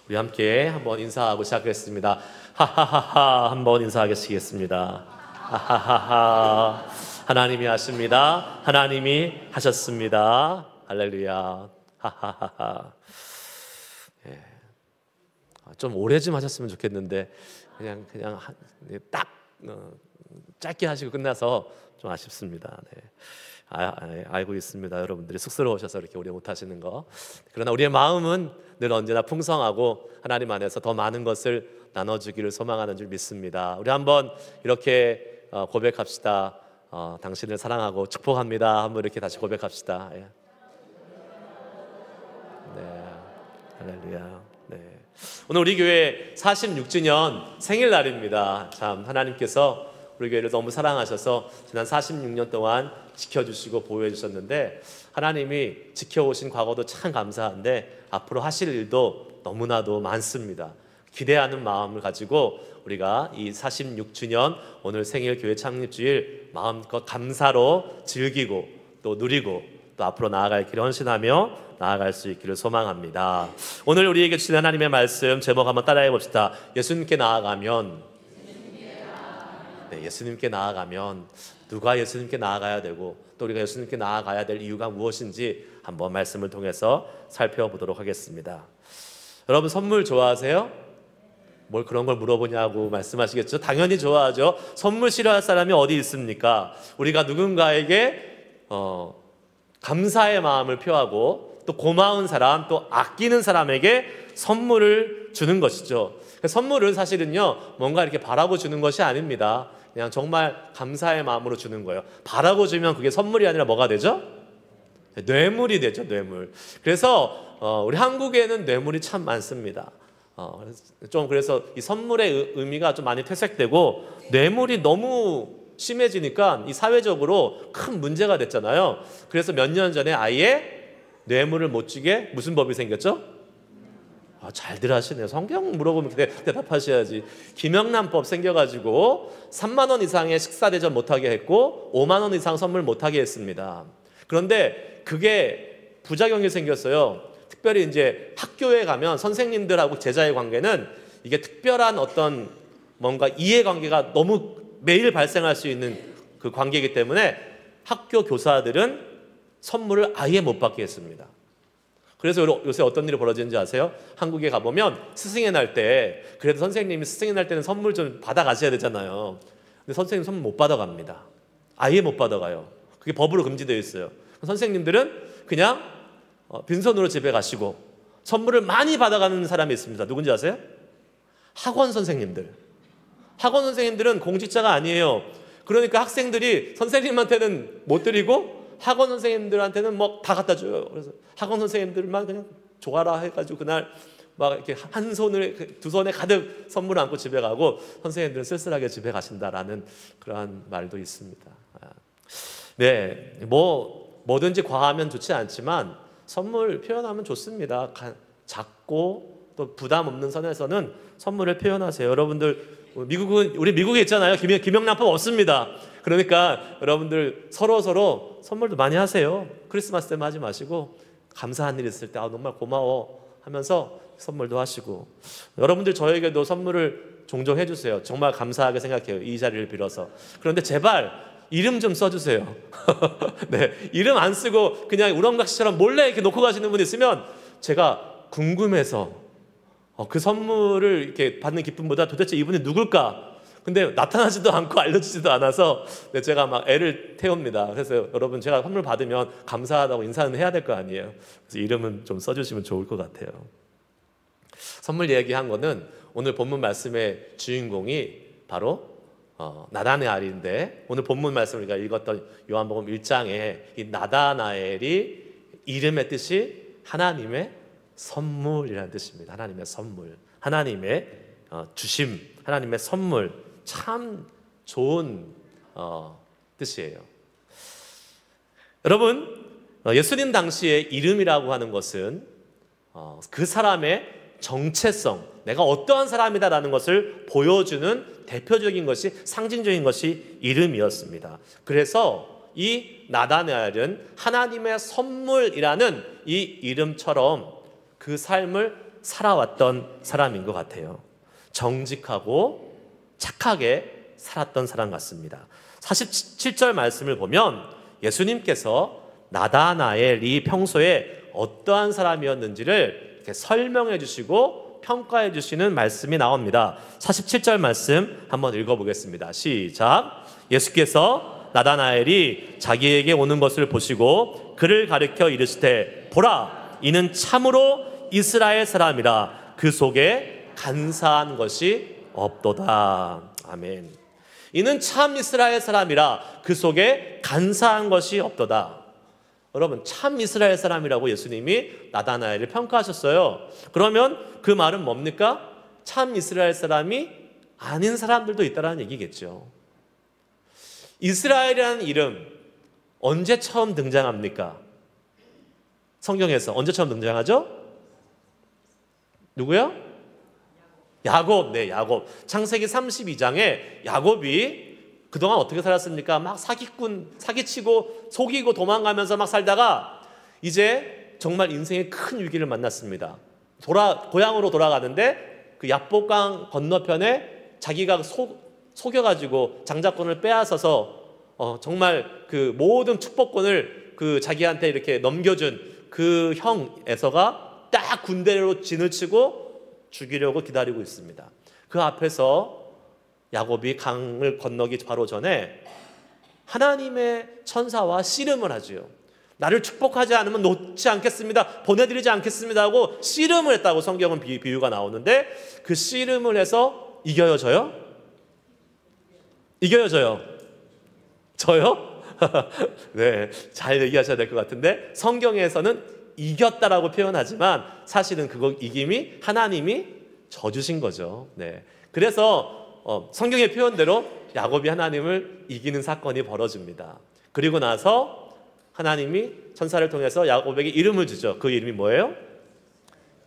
우리 함께 한번 인사하고 시작하겠습니다. 하하하하 한번 인사하겠습니다. 하하하하 하나님이 하십니다. 하나님이 하셨습니다. 할렐루야. 하하하하. 예. 좀 오래 좀 하셨으면 좋겠는데 그냥 딱 짧게 하시고 끝나서 좀 아쉽습니다. 네. 알고 있습니다. 여러분들이 쑥스러우셔서 이렇게 오래 못 하시는 거. 그러나 우리의 마음은 늘 언제나 풍성하고 하나님 안에서 더 많은 것을 나눠주기를 소망하는 줄 믿습니다. 우리 한번 이렇게 고백합시다. 당신을 사랑하고 축복합니다. 한번 이렇게 다시 고백합시다. 예. 네, 할렐루야. 네. 오늘 우리 교회 46주년 생일날입니다. 참 하나님께서 우리 교회를 너무 사랑하셔서 지난 46년 동안 지켜주시고 보호해 주셨는데, 하나님이 지켜오신 과거도 참 감사한데 앞으로 하실 일도 너무나도 많습니다. 기대하는 마음을 가지고 우리가 이 46주년 오늘 생일 교회 창립주일 마음껏 감사로 즐기고 또 누리고 또 앞으로 나아갈 길을 헌신하며 나아갈 수 있기를 소망합니다. 오늘 우리에게 주신 하나님의 말씀 제목 한번 따라해 봅시다. 예수님께 나아가면. 네, 예수님께 나아가면 누가 예수님께 나아가야 되고 또 우리가 예수님께 나아가야 될 이유가 무엇인지 한번 말씀을 통해서 살펴보도록 하겠습니다. 여러분 선물 좋아하세요? 뭘 그런 걸 물어보냐고 말씀하시겠죠? 당연히 좋아하죠. 선물 싫어할 사람이 어디 있습니까? 우리가 누군가에게 감사의 마음을 표하고 또 고마운 사람, 또 아끼는 사람에게 선물을 주는 것이죠. 선물은 사실은요, 뭔가 이렇게 바라고 주는 것이 아닙니다. 그냥 정말 감사의 마음으로 주는 거예요. 바라고 주면 그게 선물이 아니라 뭐가 되죠? 뇌물이 되죠, 뇌물. 그래서 우리 한국에는 뇌물이 참 많습니다. 그래서 이 선물의 의미가 좀 많이 퇴색되고 뇌물이 너무 심해지니까 이 사회적으로 큰 문제가 됐잖아요. 그래서 몇 년 전에 아예 뇌물을 못 주게 무슨 법이 생겼죠? 잘들 하시네요. 성경 물어보면 대답하셔야지. 김영란법 생겨가지고 3만 원 이상의 식사 대접 못하게 했고 5만 원 이상 선물 못하게 했습니다. 그런데 그게 부작용이 생겼어요. 특별히 이제 학교에 가면 선생님들하고 제자의 관계는 이게 특별한 어떤 뭔가 이해관계가 너무 매일 발생할 수 있는 그 관계이기 때문에 학교 교사들은 선물을 아예 못 받게 했습니다. 그래서 요새 어떤 일이 벌어지는지 아세요? 한국에 가보면 스승의 날 때 그래도 선생님이 스승의 날 때는 선물 좀 받아가셔야 되잖아요. 근데 선생님 선물 못 받아갑니다. 아예 못 받아가요. 그게 법으로 금지되어 있어요. 선생님들은 그냥 빈손으로 집에 가시고 선물을 많이 받아가는 사람이 있습니다. 누군지 아세요? 학원 선생님들. 학원 선생님들은 공직자가 아니에요. 그러니까 학생들이 선생님한테는 못 드리고 학원 선생님들한테는 뭐 다 갖다 줘요. 그래서 학원 선생님들만 그냥 줘라 해가지고 그날 막 이렇게 한 손을 두 손에 가득 선물을 안고 집에 가고 선생님들은 쓸쓸하게 집에 가신다라는 그러한 말도 있습니다. 네, 뭐든지 과하면 좋지 않지만 선물 표현하면 좋습니다. 작고 또 부담 없는 선에서는 선물을 표현하세요. 여러분들 우리 미국에 있잖아요. 김영란법 없습니다. 그러니까 여러분들 서로 선물도 많이 하세요. 크리스마스 때만 하지 마시고 감사한 일 있을 때 정말 고마워 하면서 선물도 하시고, 여러분들 저에게도 선물을 종종 해주세요. 정말 감사하게 생각해요. 이 자리를 빌어서. 그런데 제발 이름 좀 써주세요. 네, 이름 안 쓰고 그냥 우렁각시처럼 몰래 이렇게 놓고 가시는 분 있으면 제가 궁금해서 그 선물을 이렇게 받는 기쁨보다 도대체 이분이 누굴까? 근데 나타나지도 않고 알려주지도 않아서 제가 막 애를 태웁니다. 그래서 여러분 제가 선물 받으면 감사하다고 인사는 해야 될 거 아니에요. 그래서 이름은 좀 써주시면 좋을 것 같아요. 선물 얘기한 거는 오늘 본문 말씀의 주인공이 바로 나다나엘인데, 오늘 본문 말씀 우리가 읽었던 요한복음 1장에 이 나다나엘이 이름의 뜻이 하나님의 선물이라는 뜻입니다. 하나님의 선물, 하나님의 주심, 하나님의 선물, 참 좋은 뜻이에요. 여러분, 예수님 당시의 이름이라고 하는 것은 그 사람의 정체성, 내가 어떠한 사람이다라는 것을 보여주는 대표적인 것이, 상징적인 것이 이름이었습니다. 그래서 이 나다나엘은 하나님의 선물이라는 이 이름처럼 그 삶을 살아왔던 사람인 것 같아요. 정직하고 착하게 살았던 사람 같습니다. 47절 말씀을 보면 예수님께서 나다나엘이 평소에 어떠한 사람이었는지를 이렇게 설명해 주시고 평가해 주시는 말씀이 나옵니다. 47절 말씀 한번 읽어보겠습니다. 시작. 예수께서 나다나엘이 자기에게 오는 것을 보시고 그를 가리켜 이르시되 보라, 이는 참으로 이스라엘 사람이라 그 속에 간사한 것이 없도다. 아멘. 이는 참 이스라엘 사람이라 그 속에 간사한 것이 없도다. 여러분, 참 이스라엘 사람이라고 예수님이 나다나엘을 평가하셨어요. 그러면 그 말은 뭡니까? 참 이스라엘 사람이 아닌 사람들도 있다는 얘기겠죠. 이스라엘이라는 이름 언제 처음 등장합니까? 성경에서 언제 처음 등장하죠? 누구요? 야곱. 네, 야곱. 창세기 32장에 야곱이 그동안 어떻게 살았습니까? 막 사기치고 속이고 도망가면서 막 살다가 이제 정말 인생의 큰 위기를 만났습니다. 고향으로 돌아가는데 그 야복강 건너편에 자기가 속여가지고 장자권을 빼앗아서 정말 그 모든 축복권을 그 자기한테 이렇게 넘겨준 그 형 에서가 딱 군대로 진을 치고 죽이려고 기다리고 있습니다. 그 앞에서 야곱이 강을 건너기 바로 전에 하나님의 천사와 씨름을 하지요. 나를 축복하지 않으면 놓지 않겠습니다, 보내드리지 않겠습니다 하고 씨름을 했다고 성경은 비유가 나오는데, 그 씨름을 해서 이겨요, 져요? 이겨요, 져요? 저요? 네, 잘 얘기하셔야 될 것 같은데 성경에서는 이겼다라고 표현하지만 사실은 그거 이김이 하나님이 져주신 거죠. 네, 그래서 성경의 표현대로 야곱이 하나님을 이기는 사건이 벌어집니다. 그리고 나서 하나님이 천사를 통해서 야곱에게 이름을 주죠. 그 이름이 뭐예요?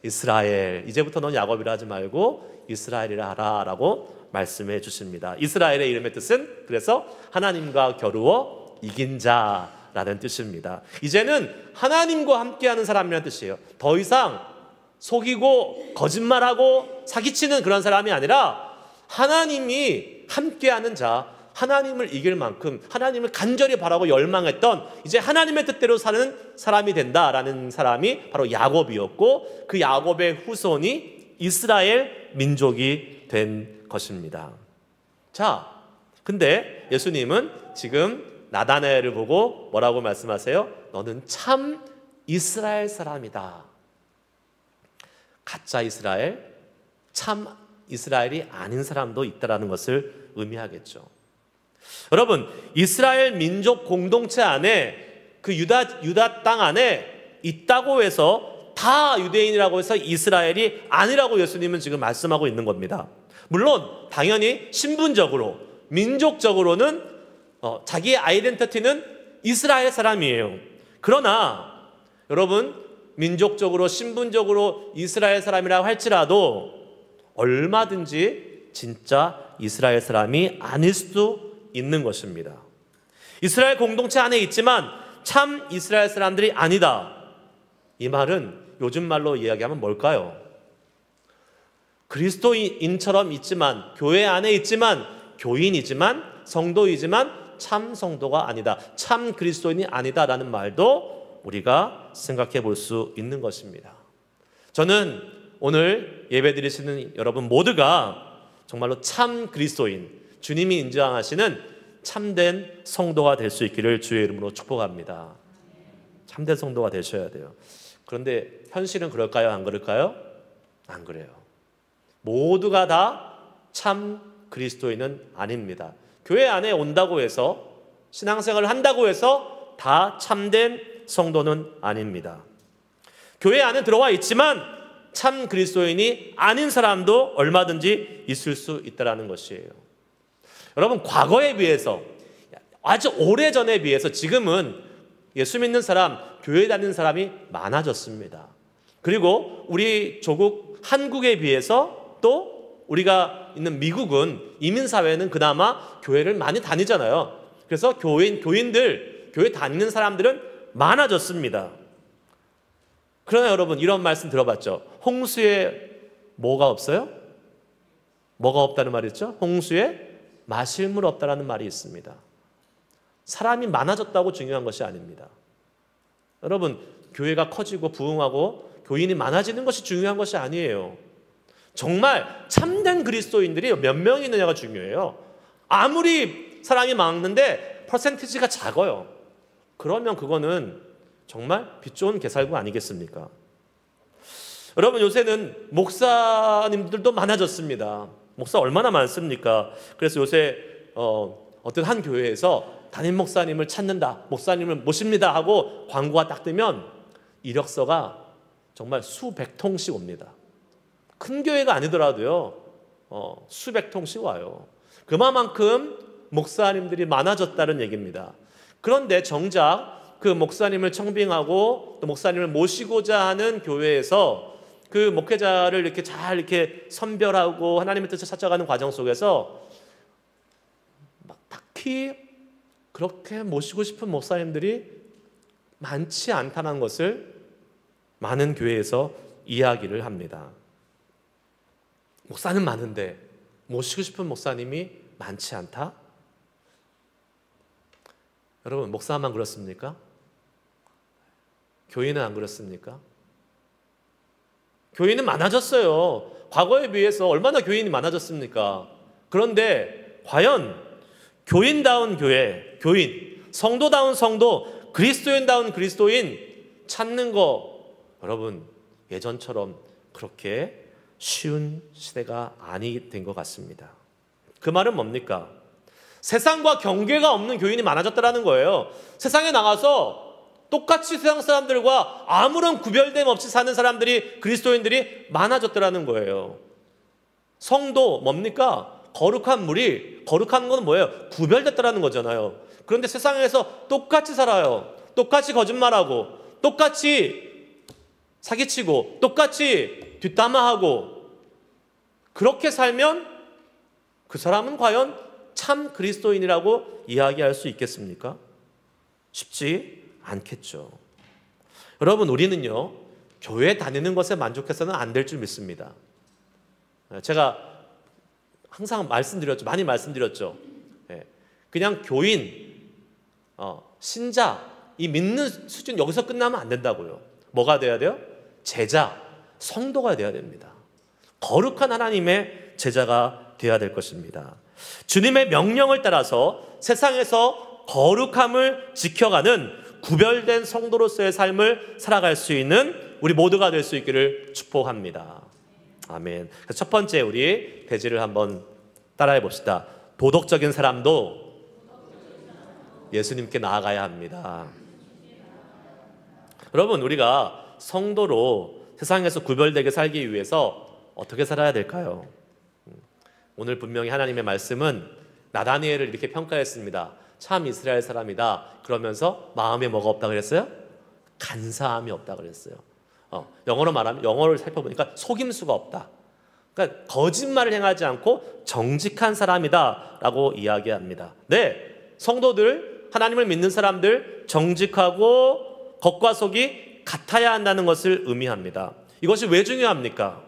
이스라엘. 이제부터 넌 야곱이라 하지 말고 이스라엘이라 하라 라고 말씀해 주십니다. 이스라엘의 이름의 뜻은 그래서 하나님과 겨루어 이긴 자라는 뜻입니다. 이제는 하나님과 함께하는 사람이라는 뜻이에요. 더 이상 속이고 거짓말하고 사기치는 그런 사람이 아니라 하나님이 함께하는 자, 하나님을 이길 만큼 하나님을 간절히 바라고 열망했던 이제 하나님의 뜻대로 사는 사람이 된다라는 사람이 바로 야곱이었고, 그 야곱의 후손이 이스라엘 민족이 된 것입니다. 자, 근데 예수님은 지금 나다나엘을 보고 뭐라고 말씀하세요? 너는 참 이스라엘 사람이다. 가짜 이스라엘, 참 이스라엘이 아닌 사람도 있다는 것을 의미하겠죠. 여러분, 이스라엘 민족 공동체 안에 그 유다 땅 안에 있다고 해서 다 유대인이라고 해서 이스라엘이 아니라고 예수님은 지금 말씀하고 있는 겁니다. 물론 당연히 신분적으로 민족적으로는 자기의 아이덴티티는 이스라엘 사람이에요. 그러나 여러분, 민족적으로 신분적으로 이스라엘 사람이라고 할지라도 얼마든지 진짜 이스라엘 사람이 아닐 수도 있는 것입니다. 이스라엘 공동체 안에 있지만 참 이스라엘 사람들이 아니다. 이 말은 요즘 말로 이야기하면 뭘까요? 그리스도인처럼 있지만, 교회 안에 있지만, 교인이지만, 성도이지만 참 성도가 아니다, 참 그리스도인이 아니다라는 말도 우리가 생각해 볼 수 있는 것입니다. 저는 오늘 예배 드리시는 여러분 모두가 정말로 참 그리스도인, 주님이 인정하시는 참된 성도가 될 수 있기를 주의 이름으로 축복합니다. 참된 성도가 되셔야 돼요. 그런데 현실은 그럴까요? 안 그럴까요? 안 그래요. 모두가 다 참 그리스도인은 아닙니다. 교회 안에 온다고 해서, 신앙생활을 한다고 해서 다 참된 성도는 아닙니다. 교회 안에 들어와 있지만 참 그리스도인이 아닌 사람도 얼마든지 있을 수 있다는 것이에요. 여러분, 과거에 비해서, 아주 오래전에 비해서 지금은 예수 믿는 사람, 교회 다니는 사람이 많아졌습니다. 그리고 우리 조국 한국에 비해서 또 우리가 있는 미국은, 이민사회는 그나마 교회를 많이 다니잖아요. 그래서 교인들, 교회 다니는 사람들은 많아졌습니다. 그러나 여러분, 이런 말씀 들어봤죠? 홍수에 뭐가 없어요? 뭐가 없다는 말이 있죠? 홍수에 마실 물 없다라는 말이 있습니다. 사람이 많아졌다고 중요한 것이 아닙니다. 여러분, 교회가 커지고 부흥하고 교인이 많아지는 것이 중요한 것이 아니에요. 정말 참된 그리스도인들이 몇 명이 있느냐가 중요해요. 아무리 사람이 많은데 퍼센티지가 작아요. 그러면 그거는 정말 빛 좋은 개살구 아니겠습니까? 여러분, 요새는 목사님들도 많아졌습니다. 목사 얼마나 많습니까? 그래서 요새 어떤 한 교회에서 담임 목사님을 찾는다, 목사님을 모십니다 하고 광고가 딱 뜨면 이력서가 정말 수백 통씩 옵니다. 큰 교회가 아니더라도요, 수백 통씩 와요. 그만큼 목사님들이 많아졌다는 얘기입니다. 그런데 정작 그 목사님을 청빙하고 또 목사님을 모시고자 하는 교회에서 그 목회자를 이렇게 잘 이렇게 선별하고 하나님의 뜻을 찾아가는 과정 속에서 딱히 그렇게 모시고 싶은 목사님들이 많지 않다는 것을 많은 교회에서 이야기를 합니다. 목사는 많은데 모시고 싶은 목사님이 많지 않다? 여러분, 목사만 그렇습니까? 교인은 안 그렇습니까? 교인은 많아졌어요. 과거에 비해서 얼마나 교인이 많아졌습니까? 그런데 과연 교인다운 교회, 교인, 성도다운 성도, 그리스도인다운 그리스도인 찾는 거, 여러분, 예전처럼 그렇게 쉬운 시대가 아니 된 것 같습니다. 그 말은 뭡니까? 세상과 경계가 없는 교인이 많아졌다는 거예요. 세상에 나가서 똑같이 세상 사람들과 아무런 구별됨 없이 사는 사람들이, 그리스도인들이 많아졌다는 거예요. 성도 뭡니까? 거룩한 물이, 거룩한 건 뭐예요? 구별됐다는 거잖아요. 그런데 세상에서 똑같이 살아요. 똑같이 거짓말하고, 똑같이 사기치고, 똑같이 뒷담화하고, 그렇게 살면 그 사람은 과연 참 그리스도인이라고 이야기할 수 있겠습니까? 쉽지 않겠죠. 여러분, 우리는요, 교회 다니는 것에 만족해서는 안 될 줄 믿습니다. 제가 항상 말씀드렸죠. 많이 말씀드렸죠. 그냥 교인, 신자, 이 믿는 수준 여기서 끝나면 안 된다고요. 뭐가 돼야 돼요? 제자, 성도가 돼야 됩니다. 거룩한 하나님의 제자가 돼야 될 것입니다. 주님의 명령을 따라서 세상에서 거룩함을 지켜가는 구별된 성도로서의 삶을 살아갈 수 있는 우리 모두가 될 수 있기를 축복합니다. 아멘. 첫 번째, 우리 대지를 한번 따라해 봅시다. 도덕적인 사람도 예수님께 나아가야 합니다. 여러분, 우리가 성도로 세상에서 구별되게 살기 위해서 어떻게 살아야 될까요? 오늘 분명히 하나님의 말씀은 나다니엘을 이렇게 평가했습니다. 참 이스라엘 사람이다. 그러면서 마음에 뭐가 없다 그랬어요? 간사함이 없다 그랬어요. 영어로 말하면, 영어를 살펴보니까 속임수가 없다. 그러니까 거짓말을 행하지 않고 정직한 사람이다 라고 이야기합니다. 네, 성도들, 하나님을 믿는 사람들, 정직하고 겉과 속이 같아야 한다는 것을 의미합니다. 이것이 왜 중요합니까?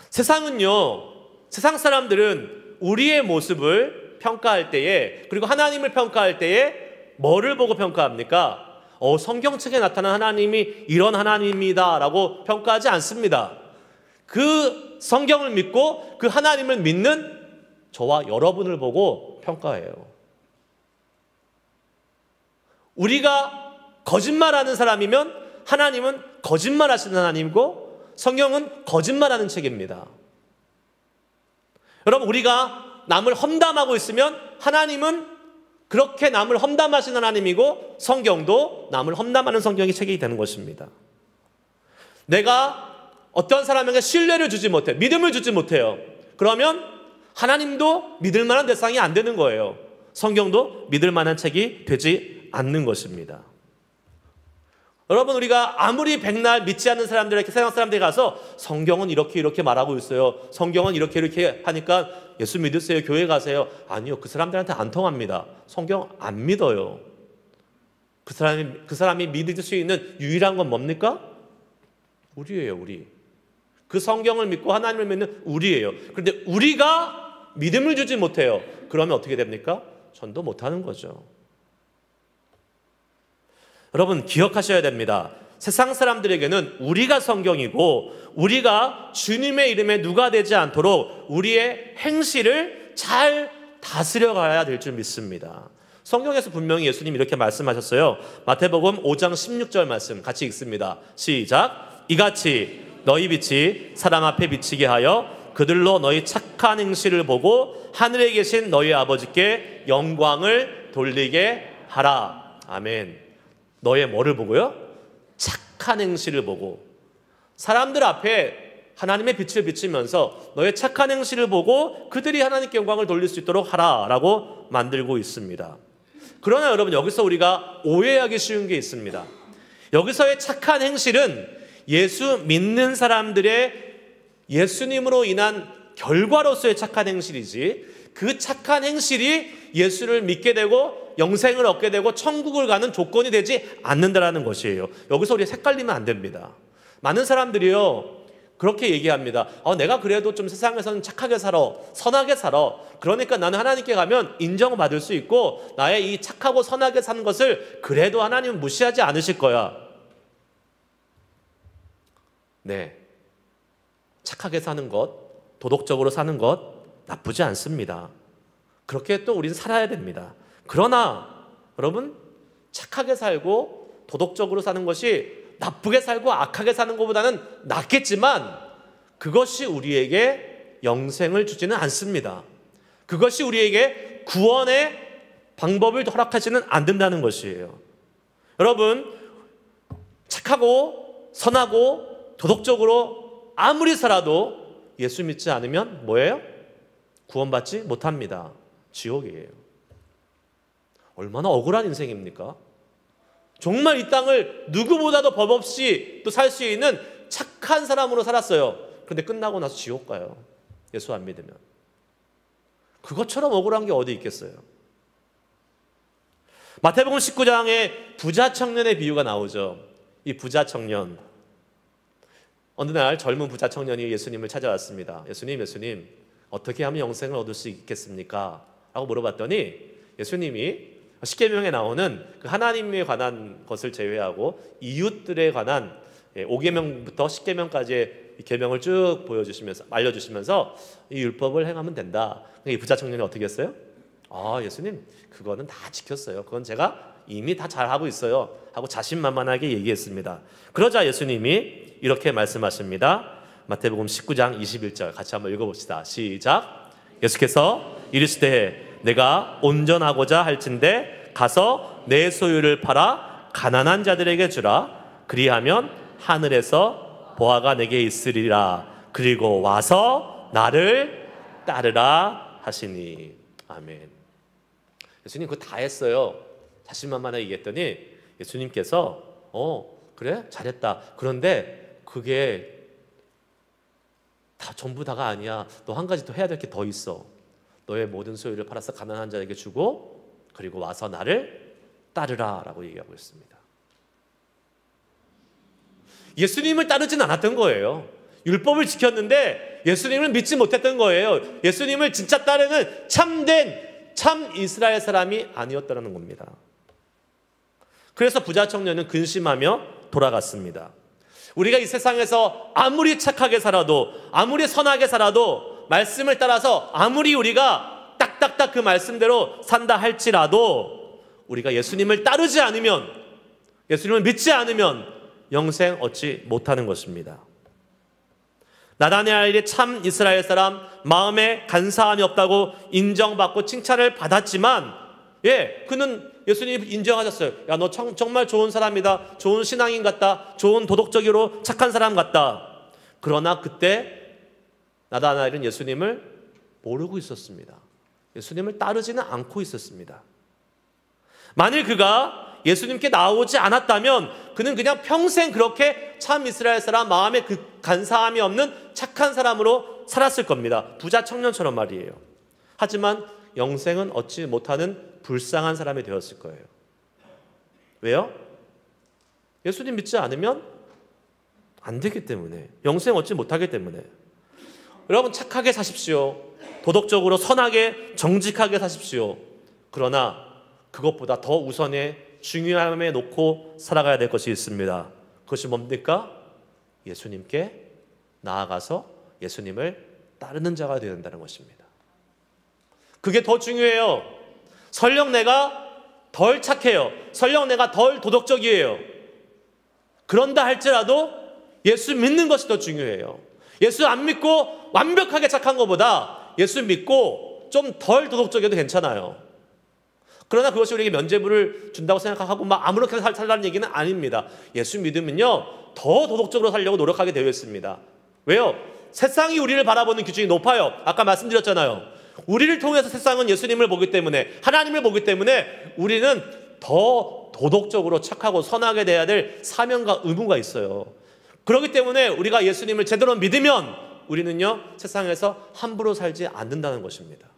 세상은요, 세상 사람들은 우리의 모습을 평가할 때에, 그리고 하나님을 평가할 때에 뭐를 보고 평가합니까? 성경책에 나타난 하나님이 이런 하나님이다 라고 평가하지 않습니다. 그 성경을 믿고 그 하나님을 믿는 저와 여러분을 보고 평가해요. 우리가 거짓말하는 사람이면 하나님은 거짓말하시는 하나님이고 성경은 거짓말하는 책입니다. 여러분, 우리가 남을 험담하고 있으면 하나님은 그렇게 남을 험담하시는 하나님이고 성경도 남을 험담하는 성경이 책이 되는 것입니다. 내가 어떤 사람에게 신뢰를 주지 못해, 믿음을 주지 못해요. 그러면 하나님도 믿을 만한 대상이 안 되는 거예요. 성경도 믿을 만한 책이 되지 않는 것입니다. 여러분, 우리가 아무리 백날 믿지 않는 사람들에게, 세상 사람들에게 가서 성경은 이렇게 말하고 있어요. 성경은 이렇게 하니까 예수 믿으세요. 교회 가세요. 아니요, 그 사람들한테 안 통합니다. 성경 안 믿어요. 그 사람이 믿을 수 있는 유일한 건 뭡니까? 우리예요, 우리. 그 성경을 믿고 하나님을 믿는 우리예요. 그런데 우리가 믿음을 주지 못해요. 그러면 어떻게 됩니까? 전도 못하는 거죠. 여러분 기억하셔야 됩니다. 세상 사람들에게는 우리가 성경이고 우리가 주님의 이름에 누가 되지 않도록 우리의 행실을 잘 다스려 가야 될 줄 믿습니다. 성경에서 분명히 예수님이 이렇게 말씀하셨어요. 마태복음 5장 16절 말씀 같이 읽습니다. 시작. 이같이 너희 빛이 사람 앞에 비치게 하여 그들로 너희 착한 행실을 보고 하늘에 계신 너희 아버지께 영광을 돌리게 하라. 아멘. 너의 뭐를 보고요? 착한 행실을 보고. 사람들 앞에 하나님의 빛을 비치면서 너의 착한 행실을 보고 그들이 하나님께 영광을 돌릴 수 있도록 하라라고 만들고 있습니다. 그러나 여러분 여기서 우리가 오해하기 쉬운 게 있습니다. 여기서의 착한 행실은 예수 믿는 사람들의 예수님으로 인한 결과로서의 착한 행실이지 그 착한 행실이 예수를 믿게 되고 영생을 얻게 되고 천국을 가는 조건이 되지 않는다라는 것이에요. 여기서 우리 헷갈리면 안 됩니다. 많은 사람들이요 그렇게 얘기합니다. 내가 그래도 좀 세상에서는 착하게 살아, 선하게 살아. 그러니까 나는 하나님께 가면 인정받을 수 있고 나의 이 착하고 선하게 사는 것을 그래도 하나님은 무시하지 않으실 거야. 네, 착하게 사는 것, 도덕적으로 사는 것 나쁘지 않습니다. 그렇게 또 우리는 살아야 됩니다. 그러나 여러분 착하게 살고 도덕적으로 사는 것이 나쁘게 살고 악하게 사는 것보다는 낫겠지만 그것이 우리에게 영생을 주지는 않습니다. 그것이 우리에게 구원의 방법을 허락하지는 않는다는 것이에요. 여러분 착하고 선하고 도덕적으로 아무리 살아도 예수 믿지 않으면 뭐예요? 구원받지 못합니다. 지옥이에요. 얼마나 억울한 인생입니까? 정말 이 땅을 누구보다도 법 없이 또 살 수 있는 착한 사람으로 살았어요. 그런데 끝나고 나서 지옥 가요. 예수 안 믿으면. 그것처럼 억울한 게 어디 있겠어요? 마태복음 19장에 부자 청년의 비유가 나오죠. 이 부자 청년. 어느 날 젊은 부자 청년이 예수님을 찾아왔습니다. 예수님, 어떻게 하면 영생을 얻을 수 있겠습니까? 라고 물어봤더니 예수님이 십계명에 나오는 그 하나님에 관한 것을 제외하고 이웃들에 관한 5계명부터 10계명까지의 계명을 쭉 보여주시면서 알려주시면서 이 율법을 행하면 된다. 이 부자 청년이 어떻게 했어요? 예수님 그거는 다 지켰어요. 그건 제가 이미 다 잘하고 있어요 하고 자신만만하게 얘기했습니다. 그러자 예수님이 이렇게 말씀하십니다. 마태복음 19장 21절 같이 한번 읽어봅시다. 시작. 예수께서 이르시되 내가 온전하고자 할진대 가서 내 소유를 팔아 가난한 자들에게 주라. 그리하면 하늘에서 보화가 내게 있으리라. 그리고 와서 나를 따르라 하시니. 아멘. 예수님 그거 다 했어요. 자신만만하게 얘기했더니 예수님께서 그래? 잘했다. 그런데 그게 다 전부 다가 아니야. 너 한 가지 더 해야 될 게 더 있어. 너의 모든 소유를 팔아서 가난한 자에게 주고 그리고 와서 나를 따르라 라고 얘기하고 있습니다. 예수님을 따르진 않았던 거예요. 율법을 지켰는데 예수님을 믿지 못했던 거예요. 예수님을 진짜 따르는 참 이스라엘 사람이 아니었다는 겁니다. 그래서 부자 청년은 근심하며 돌아갔습니다. 우리가 이 세상에서 아무리 착하게 살아도 아무리 선하게 살아도 말씀을 따라서 아무리 우리가 딱딱딱 그 말씀대로 산다 할지라도 우리가 예수님을 따르지 않으면 예수님을 믿지 않으면 영생 얻지 못하는 것입니다. 나다나엘이 참 이스라엘 사람 마음에 간사함이 없다고 인정받고 칭찬을 받았지만 그는 예수님이 인정하셨어요. 야, 너 정말 좋은 사람이다. 좋은 신앙인 같다. 좋은 도덕적으로 착한 사람 같다. 그러나 그때 나다나엘은 예수님을 모르고 있었습니다. 예수님을 따르지는 않고 있었습니다. 만일 그가 예수님께 나오지 않았다면 그는 그냥 평생 그렇게 참 이스라엘 사람 마음에 그 간사함이 없는 착한 사람으로 살았을 겁니다. 부자 청년처럼 말이에요. 하지만 영생은 얻지 못하는 불쌍한 사람이 되었을 거예요. 왜요? 예수님 믿지 않으면 안 되기 때문에, 영생 얻지 못하기 때문에. 여러분, 착하게 사십시오. 도덕적으로 선하게 정직하게 사십시오. 그러나 그것보다 더 우선에 중요함에 놓고 살아가야 될 것이 있습니다. 그것이 뭡니까? 예수님께 나아가서 예수님을 따르는 자가 되어야 된다는 것입니다. 그게 더 중요해요. 설령 내가 덜 착해요. 설령 내가 덜 도덕적이에요. 그런다 할지라도 예수 믿는 것이 더 중요해요. 예수 안 믿고 완벽하게 착한 것보다 예수 믿고 좀 덜 도덕적이어도 괜찮아요. 그러나 그것이 우리에게 면죄부를 준다고 생각하고 막 아무렇게나 살라는 얘기는 아닙니다. 예수 믿으면요, 더 도덕적으로 살려고 노력하게 되어 있습니다. 왜요? 세상이 우리를 바라보는 기준이 높아요. 아까 말씀드렸잖아요. 우리를 통해서 세상은 예수님을 보기 때문에, 하나님을 보기 때문에 우리는 더 도덕적으로 착하고 선하게 돼야 될 사명과 의무가 있어요. 그렇기 때문에 우리가 예수님을 제대로 믿으면 우리는요, 세상에서 함부로 살지 않는다는 것입니다.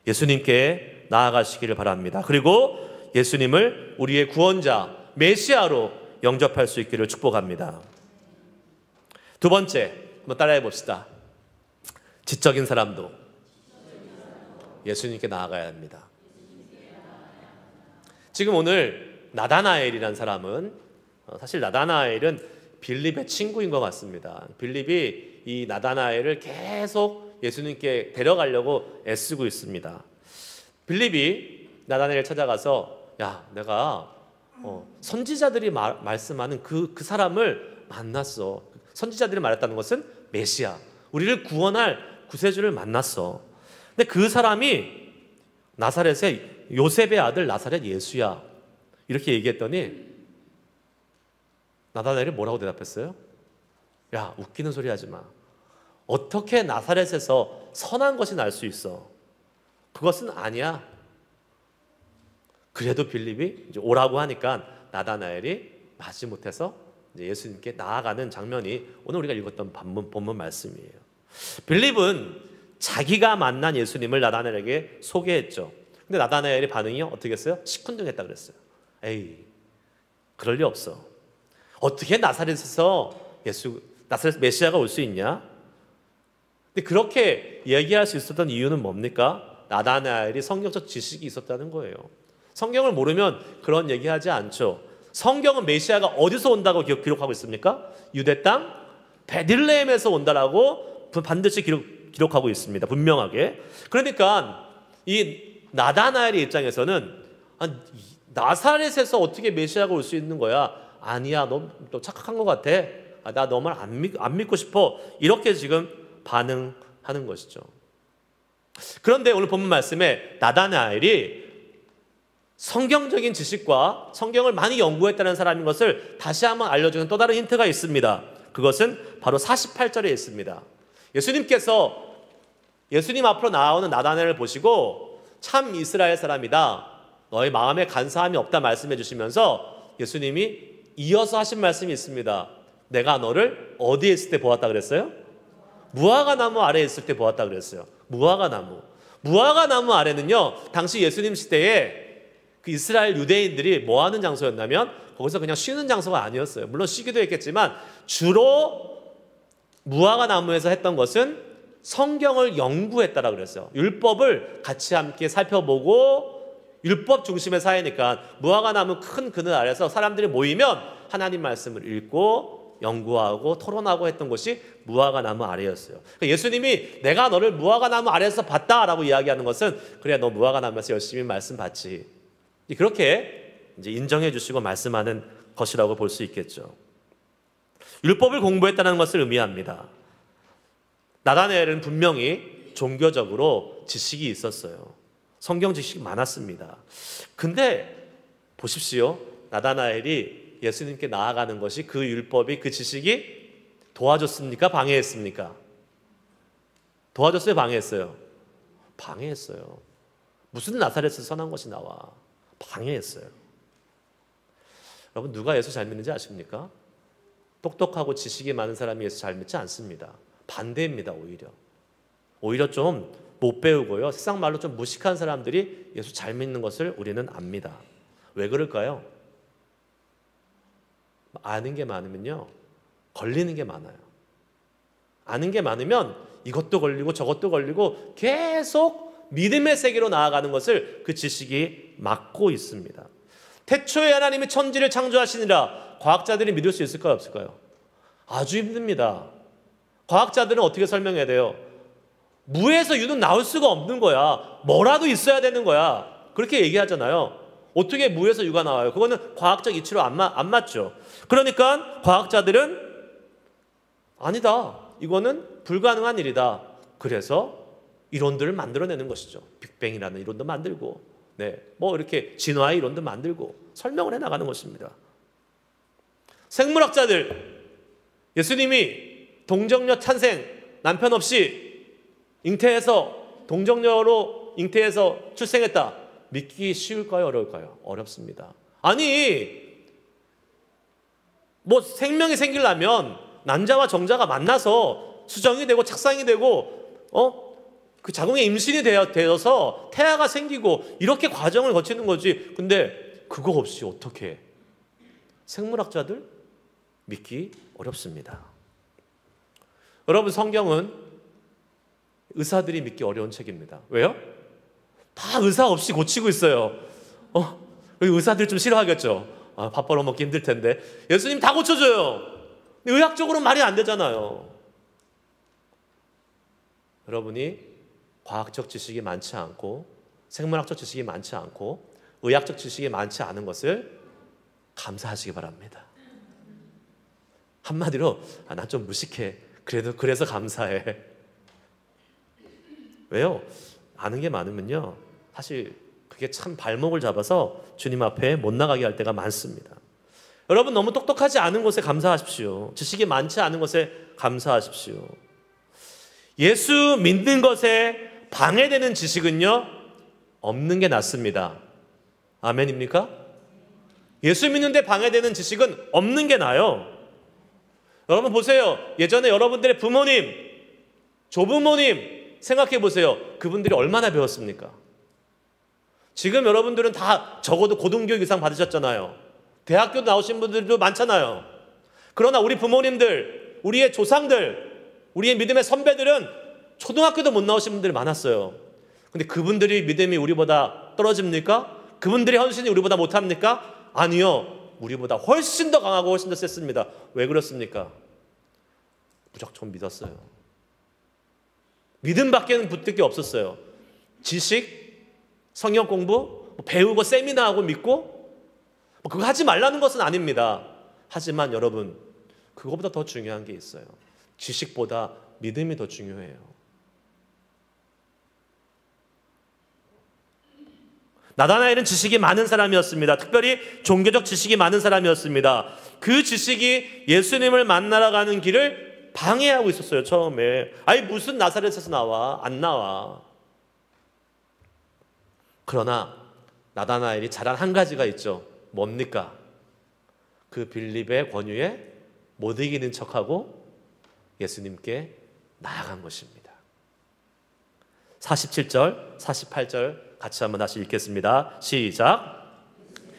예수님께 나아가시기를 바랍니다. 그리고 예수님을 우리의 구원자, 메시아로 영접할 수 있기를 축복합니다. 두 번째, 한번 따라해 봅시다. 지적인 사람도 예수님께 나아가야 합니다. 지금 오늘 나다나엘이라는 사람은, 사실 나다나엘은 빌립의 친구인 것 같습니다. 빌립이 이 나다나엘을 계속 예수님께 데려가려고 애쓰고 있습니다. 빌립이 나다나엘을 찾아가서, 야, 내가 선지자들이 말씀하는 그 사람을 만났어. 선지자들이 말했다는 것은 메시아, 우리를 구원할 구세주를 만났어. 근데 그 사람이 나사렛의 요셉의 아들 나사렛 예수야, 이렇게 얘기했더니 나다나엘이 뭐라고 대답했어요? 야, 웃기는 소리 하지 마. 어떻게 나사렛에서 선한 것이 날 수 있어? 그것은 아니야. 그래도 빌립이 이제 오라고 하니까 나다나엘이 마지못해서 이제 예수님께 나아가는 장면이 오늘 우리가 읽었던 본문 말씀이에요. 빌립은 자기가 만난 예수님을 나다나엘에게 소개했죠. 근데 나다나엘의 반응이 어떻게 했어요? 시큰둥했다 그랬어요. 에이, 그럴 리 없어. 어떻게 나사렛에서 나사렛 메시아가 올 수 있냐? 근데 그렇게 얘기할 수 있었던 이유는 뭡니까? 나다나엘이 성경적 지식이 있었다는 거예요. 성경을 모르면 그런 얘기하지 않죠. 성경은 메시아가 어디서 온다고 기록하고 있습니까? 유대 땅 베들레헴에서 온다라고 반드시 기록하고 있습니다. 분명하게. 그러니까 이 나다나엘의 입장에서는 나사렛에서 어떻게 메시아가 올 수 있는 거야? 아니야, 너 착각한 것 같아. 나 너 말 안 믿고 싶어. 이렇게 지금 반응하는 것이죠. 그런데 오늘 본문 말씀에 나다나엘이 성경적인 지식과 성경을 많이 연구했다는 사람인 것을 다시 한번 알려주는 또 다른 힌트가 있습니다. 그것은 바로 48절에 있습니다. 예수님께서 예수님 앞으로 나오는 나다나엘을 보시고 참 이스라엘 사람이다, 너의 마음에 간사함이 없다 말씀해 주시면서 예수님이 이어서 하신 말씀이 있습니다. 내가 너를 어디에 있을 때 보았다 그랬어요? 무화과 나무 아래에 있을 때 보았다 그랬어요. 무화과 나무 아래는요, 당시 예수님 시대에 그 이스라엘 유대인들이 뭐 하는 장소였냐면 거기서 그냥 쉬는 장소가 아니었어요. 물론 쉬기도 했겠지만 주로 무화과 나무에서 했던 것은 성경을 연구했다라고 그랬어요. 율법을 같이 함께 살펴보고, 율법 중심의 사회니까 무화과 나무 큰 그늘 아래서 사람들이 모이면 하나님 말씀을 읽고 연구하고 토론하고 했던 곳이 무화과 나무 아래였어요. 그러니까 예수님이 내가 너를 무화과 나무 아래에서 봤다라고 이야기하는 것은, 그래, 너 무화과 나무에서 열심히 말씀 받지, 그렇게 이제 인정해 주시고 말씀하는 것이라고 볼 수 있겠죠. 율법을 공부했다는 것을 의미합니다. 나다나엘은 분명히 종교적으로 지식이 있었어요. 성경 지식이 많았습니다. 근데 보십시오. 나다나엘이 예수님께 나아가는 것이, 그 율법이, 그 지식이 도와줬습니까? 방해했습니까? 도와줬어요? 방해했어요? 방해했어요. 무슨 나사렛에서 선한 것이 나와? 방해했어요. 여러분, 누가 예수 잘 믿는지 아십니까? 똑똑하고 지식이 많은 사람이 예수 잘 믿지 않습니다. 반대입니다. 오히려 좀 못 배우고요, 세상 말로 좀 무식한 사람들이 예수 잘 믿는 것을 우리는 압니다. 왜 그럴까요? 아는 게 많으면요, 걸리는 게 많아요. 아는 게 많으면 이것도 걸리고 저것도 걸리고 계속 믿음의 세계로 나아가는 것을 그 지식이 막고 있습니다. 태초에 하나님이 천지를 창조하시니라, 과학자들이 믿을 수 있을까요, 없을까요? 아주 힘듭니다. 과학자들은 어떻게 설명해야 돼요? 무에서 유는 나올 수가 없는 거야. 뭐라도 있어야 되는 거야. 그렇게 얘기하잖아요. 어떻게 무에서 유가 나와요? 그거는 과학적 이치로 안 맞죠. 그러니까 과학자들은 아니다, 이거는 불가능한 일이다. 그래서 이론들을 만들어내는 것이죠. 빅뱅이라는 이론도 만들고, 뭐 이렇게 진화의 이론도 만들고 설명을 해나가는 것입니다. 생물학자들, 예수님이 동정녀 탄생, 남편 없이 동정녀로 잉태해서 출생했다. 믿기 쉬울까요, 어려울까요? 어렵습니다. 아니, 뭐 생명이 생기려면 난자와 정자가 만나서 수정이 되고 착상이 되고 그 자궁에 임신이 되어서 태아가 생기고 이렇게 과정을 거치는 거지. 근데 그거 없이 어떻게 해? 생물학자들 믿기 어렵습니다. 여러분, 성경은 의사들이 믿기 어려운 책입니다. 왜요? 다 의사 없이 고치고 있어요. 의사들 좀 싫어하겠죠. 밥 벌어먹기 힘들 텐데. 예수님 다 고쳐줘요. 근데 의학적으로 말이 안 되잖아요. 여러분이 과학적 지식이 많지 않고 생물학적 지식이 많지 않고 의학적 지식이 많지 않은 것을 감사하시기 바랍니다. 한마디로 난 좀 무식해. 그래서 감사해. 왜요? 아는 게 많으면요, 사실 그게 참 발목을 잡아서 주님 앞에 못 나가게 할 때가 많습니다. 여러분, 너무 똑똑하지 않은 것에 감사하십시오. 지식이 많지 않은 것에 감사하십시오. 예수 믿는 것에 방해되는 지식은요, 없는 게 낫습니다. 아멘입니까? 예수 믿는데 방해되는 지식은 없는 게 나아요. 여러분 보세요. 예전에 여러분들의 부모님, 조부모님 생각해 보세요. 그분들이 얼마나 배웠습니까? 지금 여러분들은 다 적어도 고등교육 이상 받으셨잖아요. 대학교 나오신 분들도 많잖아요. 그러나 우리 부모님들, 우리의 조상들, 우리의 믿음의 선배들은 초등학교도 못 나오신 분들이 많았어요. 근데 그분들이 믿음이 우리보다 떨어집니까? 그분들의 헌신이 우리보다 못합니까? 아니요. 우리보다 훨씬 더 강하고 훨씬 더 셌습니다. 왜 그렇습니까? 무조건 믿었어요. 믿음밖에는 붙을 게 없었어요. 지식, 성경 공부, 배우고 세미나하고 믿고, 그거 하지 말라는 것은 아닙니다. 하지만 여러분, 그거보다 더 중요한 게 있어요. 지식보다 믿음이 더 중요해요. 나다나엘은 지식이 많은 사람이었습니다. 특별히 종교적 지식이 많은 사람이었습니다. 그 지식이 예수님을 만나러 가는 길을 방해하고 있었어요. 처음에. 아니 무슨 나사렛에서 나와? 안 나와. 그러나 나다나엘이 잘한 한 가지가 있죠. 뭡니까? 그 빌립의 권유에 못 이기는 척하고 예수님께 나아간 것입니다. 47절, 48절 같이 한번 다시 읽겠습니다. 시작.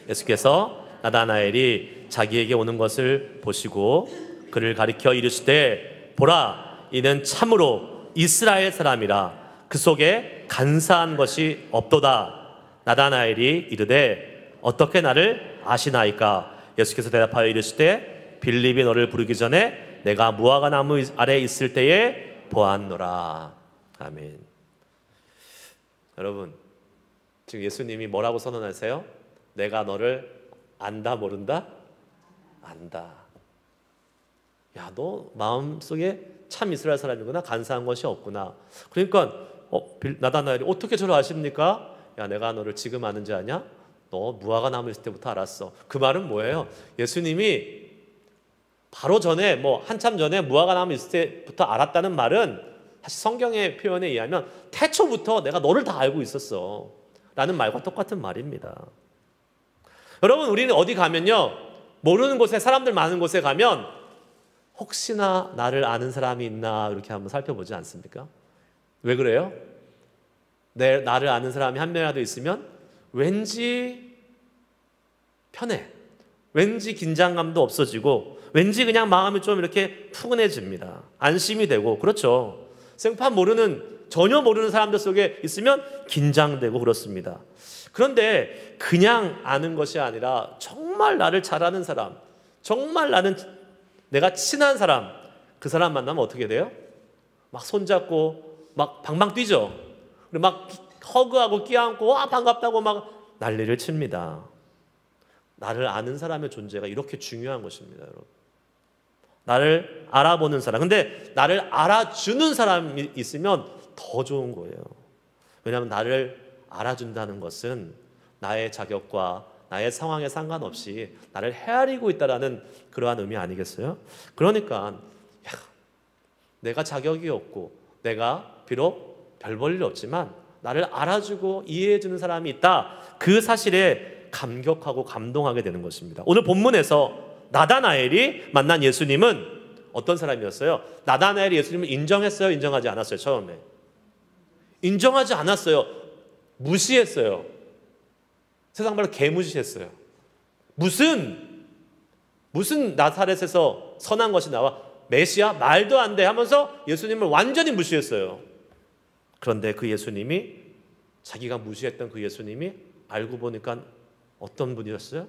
예수께서 나다나엘이 자기에게 오는 것을 보시고 그를 가리켜 이르시되 보라, 이는 참으로 이스라엘 사람이라 그 속에 간사한 것이 없도다. 나다나엘이 이르되 어떻게 나를 아시나이까? 예수께서 대답하여 이르시되 빌립이 너를 부르기 전에 내가 무화과 나무 아래 있을 때에 보았노라. 아멘. 여러분, 지금 예수님이 뭐라고 선언하세요? 내가 너를 안다, 모른다? 안다. 야, 너 마음속에 참 이스라엘 사람이구나. 간사한 것이 없구나. 그러니까 나다나엘이 어떻게 저를 아십니까? 야, 내가 너를 지금 아는지 아냐? 너 무화과 나무 있을 때부터 알았어. 그 말은 뭐예요? 예수님이 바로 전에 한참 전에 무화과 나무 있을 때부터 알았다는 말은 사실 성경의 표현에 의하면 태초부터 내가 너를 다 알고 있었어 라는 말과 똑같은 말입니다. 여러분, 우리는 어디 가면요, 모르는 곳에, 사람들 많은 곳에 가면 혹시나 나를 아는 사람이 있나 이렇게 한번 살펴보지 않습니까? 왜 그래요? 나를 아는 사람이 한 명이라도 있으면 왠지 편해. 왠지 긴장감도 없어지고 왠지 그냥 마음이 좀 이렇게 푸근해집니다. 안심이 되고. 그렇죠. 생판 모르는, 전혀 모르는 사람들 속에 있으면 긴장되고 그렇습니다. 그런데 그냥 아는 것이 아니라 정말 나를 잘 아는 사람, 정말 내가 친한 사람, 그 사람 만나면 어떻게 돼요? 막 손잡고 막 방방 뛰죠. 그리고 막 허그하고 끼안고 와 반갑다고 막 난리를 칩니다. 나를 아는 사람의 존재가 이렇게 중요한 것입니다, 여러분. 나를 알아보는 사람. 근데 나를 알아주는 사람이 있으면 더 좋은 거예요. 왜냐하면 나를 알아준다는 것은 나의 자격과 나의 상황에 상관없이 나를 헤아리고 있다라는 그러한 의미 아니겠어요? 그러니까 내가 자격이 없고 내가 비록 별 볼 일 없지만 나를 알아주고 이해해주는 사람이 있다. 그 사실에 감격하고 감동하게 되는 것입니다. 오늘 본문에서 나다나엘이 만난 예수님은 어떤 사람이었어요? 나다나엘이 예수님을 인정했어요? 인정하지 않았어요? 처음에 인정하지 않았어요. 무시했어요. 세상 말로 개무시했어요. 무슨 나사렛에서 선한 것이 나와? 메시아? 말도 안 돼 하면서 예수님을 완전히 무시했어요. 그런데 그 예수님이, 자기가 무시했던 그 예수님이 알고 보니까 어떤 분이었어요?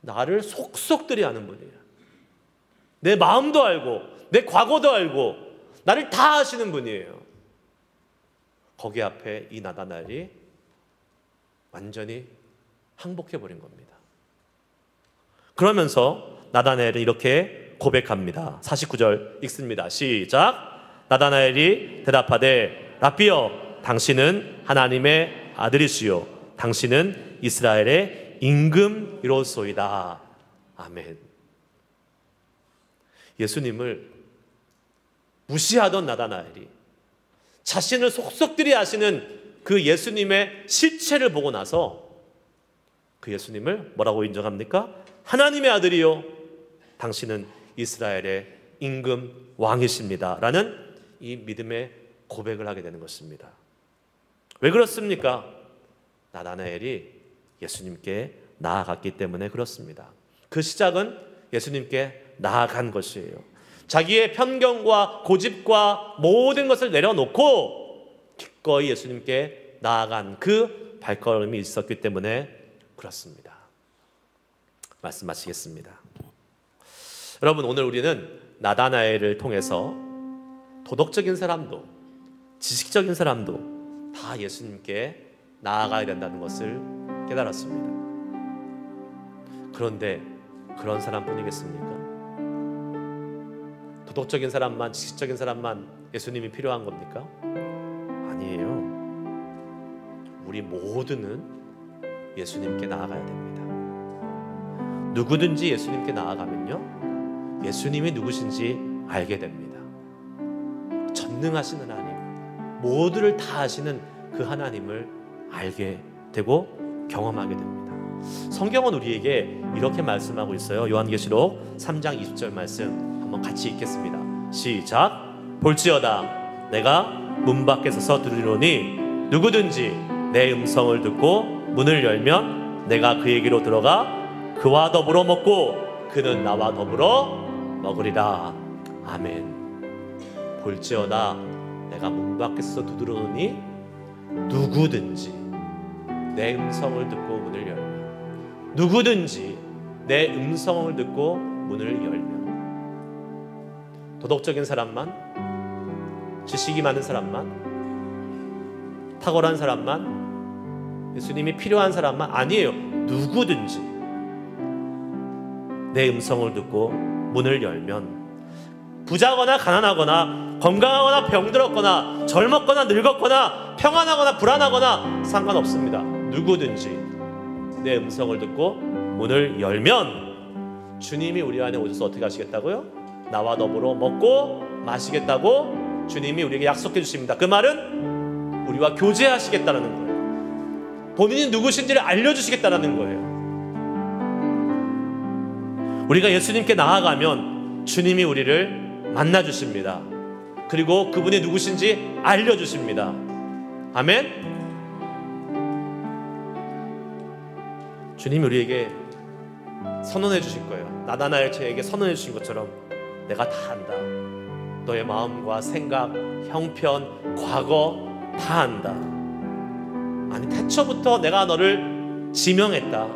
나를 속속들이 아는 분이에요. 내 마음도 알고 내 과거도 알고 나를 다 아시는 분이에요. 거기 앞에 이 나다나엘이 완전히 항복해버린 겁니다. 그러면서 나다나엘은 이렇게 고백합니다. 49절 읽습니다. 시작. 나다나엘이 대답하되 라삐여, 당신은 하나님의 아들이시요 당신은 이스라엘의 임금이로소이다. 아멘. 예수님을 무시하던 나다나엘이 자신을 속속들이 아시는 그 예수님의 실체를 보고 나서 그 예수님을 뭐라고 인정합니까? 하나님의 아들이요 당신은 이스라엘의 임금 왕이십니다 라는 이 믿음의 고백을 하게 되는 것입니다. 왜 그렇습니까? 나다나엘이 예수님께 나아갔기 때문에 그렇습니다. 그 시작은 예수님께 나아간 것이에요. 자기의 편견과 고집과 모든 것을 내려놓고 기꺼이 예수님께 나아간 그 발걸음이 있었기 때문에 그렇습니다. 말씀 마치겠습니다. 여러분, 오늘 우리는 나다나엘을 통해서 도덕적인 사람도 지식적인 사람도 다 예수님께 나아가야 된다는 것을 깨달았습니다. 그런데 그런 사람뿐이겠습니까? 도덕적인 사람만, 지식적인 사람만 예수님이 필요한 겁니까? 아니에요. 우리 모두는 예수님께 나아가야 됩니다. 누구든지 예수님께 나아가면요, 예수님이 누구신지 알게 됩니다. 전능하신 하나님, 모두를 다 아시는 그 하나님을 알게 되고 경험하게 됩니다. 성경은 우리에게 이렇게 말씀하고 있어요. 요한계시록 3장 20절 말씀 한번 같이 읽겠습니다. 시작. 볼지어다 내가 문 밖에 서서 두드리노니 누구든지 내 음성을 듣고 문을 열면 내가 그에게로 들어가 그와 더불어 먹고 그는 나와 더불어 먹으리라. 아멘. 볼지어다 내가 문 밖에 서서 두드리노니 누구든지 내 음성을 듣고 문을 열면, 누구든지 내 음성을 듣고 문을 열면, 도덕적인 사람만, 지식이 많은 사람만, 탁월한 사람만, 예수님이 필요한 사람만 아니에요. 누구든지 내 음성을 듣고 문을 열면, 부자거나 가난하거나 건강하거나 병들었거나 젊었거나 늙었거나 평안하거나 불안하거나 상관없습니다. 누구든지 내 음성을 듣고 문을 열면 주님이 우리 안에 오셔서 어떻게 하시겠다고요? 나와 더불어 먹고 마시겠다고 주님이 우리에게 약속해 주십니다. 그 말은 우리와 교제하시겠다는 거예요. 본인이 누구신지를 알려주시겠다는 거예요. 우리가 예수님께 나아가면 주님이 우리를 만나주십니다. 그리고 그분이 누구신지 알려주십니다. 아멘. 주님이 우리에게 선언해 주실 거예요. 나다나엘 저에게 선언해 주신 것처럼 내가 다 안다. 너의 마음과 생각, 형편, 과거 다 안다. 아니 태초부터 내가 너를 지명했다.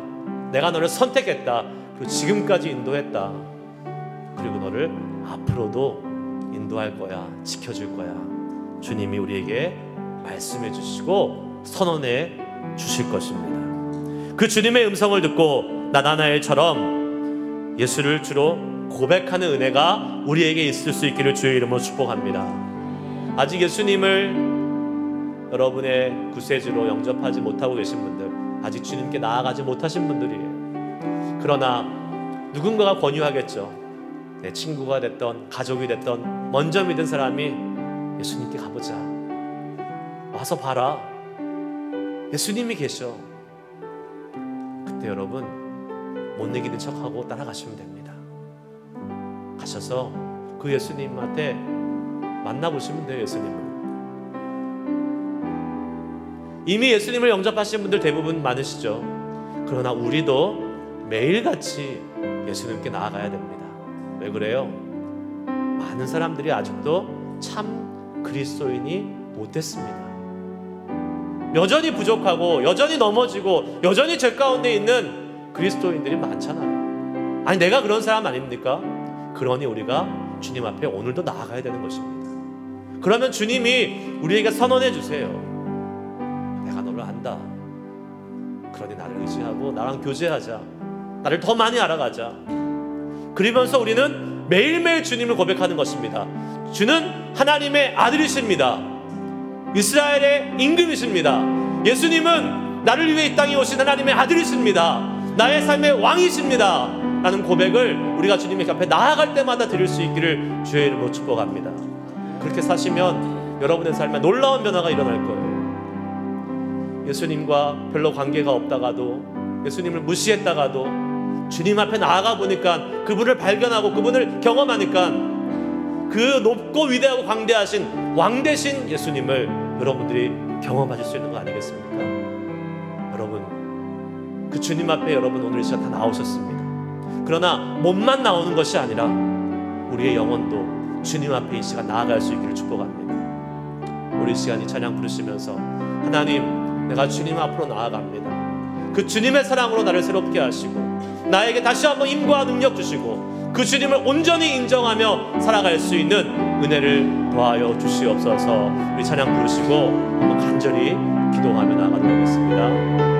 내가 너를 선택했다. 그리고 지금까지 인도했다. 그리고 너를 앞으로도 인도할 거야. 지켜줄 거야. 주님이 우리에게 말씀해 주시고 선언해 주실 것입니다. 그 주님의 음성을 듣고 나다나엘처럼 예수를 주로 고백하는 은혜가 우리에게 있을 수 있기를 주의 이름으로 축복합니다. 아직 예수님을 여러분의 구세주로 영접하지 못하고 계신 분들, 아직 주님께 나아가지 못하신 분들이에요. 그러나 누군가가 권유하겠죠. 내 친구가 됐던 가족이 됐던 먼저 믿은 사람이 예수님께 가보자. 와서 봐라. 예수님이 계셔. 그때 여러분 못 이기는 척하고 따라가시면 됩니다. 가셔서 그 예수님한테 만나보시면 돼요. 예수님을. 이미 예수님을 영접하신 분들 대부분 많으시죠. 그러나 우리도 매일같이 예수님께 나아가야 됩니다. 왜 그래요? 많은 사람들이 아직도 참 그리스도인이 못됐습니다. 여전히 부족하고 여전히 넘어지고 여전히 죄 가운데 있는 그리스도인들이 많잖아요. 아니 내가 그런 사람 아닙니까? 그러니 우리가 주님 앞에 오늘도 나아가야 되는 것입니다. 그러면 주님이 우리에게 선언해 주세요. 내가 너를 안다. 그러니 나를 의지하고 나랑 교제하자. 나를 더 많이 알아가자. 그러면서 우리는 매일매일 주님을 고백하는 것입니다. 주는 하나님의 아들이십니다. 이스라엘의 임금이십니다. 예수님은 나를 위해 이 땅에 오신 하나님의 아들이십니다. 나의 삶의 왕이십니다. 라는 고백을 우리가 주님의 앞에 나아갈 때마다 드릴 수 있기를 주의 이름으로 축복합니다. 그렇게 사시면 여러분의 삶에 놀라운 변화가 일어날 거예요. 예수님과 별로 관계가 없다가도, 예수님을 무시했다가도 주님 앞에 나아가 보니까 그분을 발견하고 그분을 경험하니까 그 높고 위대하고 광대하신 왕 대신 예수님을 여러분들이 경험하실 수 있는 거 아니겠습니까? 여러분, 그 주님 앞에 여러분 오늘 이 시간 다 나오셨습니다. 그러나 몸만 나오는 것이 아니라 우리의 영혼도 주님 앞에 이 시간 나아갈 수 있기를 축복합니다. 우리 이 시간 이 찬양 부르시면서 하나님, 내가 주님 앞으로 나아갑니다. 그 주님의 사랑으로 나를 새롭게 하시고 나에게 다시 한번 힘과 능력 주시고 그 주님을 온전히 인정하며 살아갈 수 있는 은혜를 더하여 주시옵소서. 우리 찬양 부르시고 한번 간절히 기도하며 나아가도록 하겠습니다.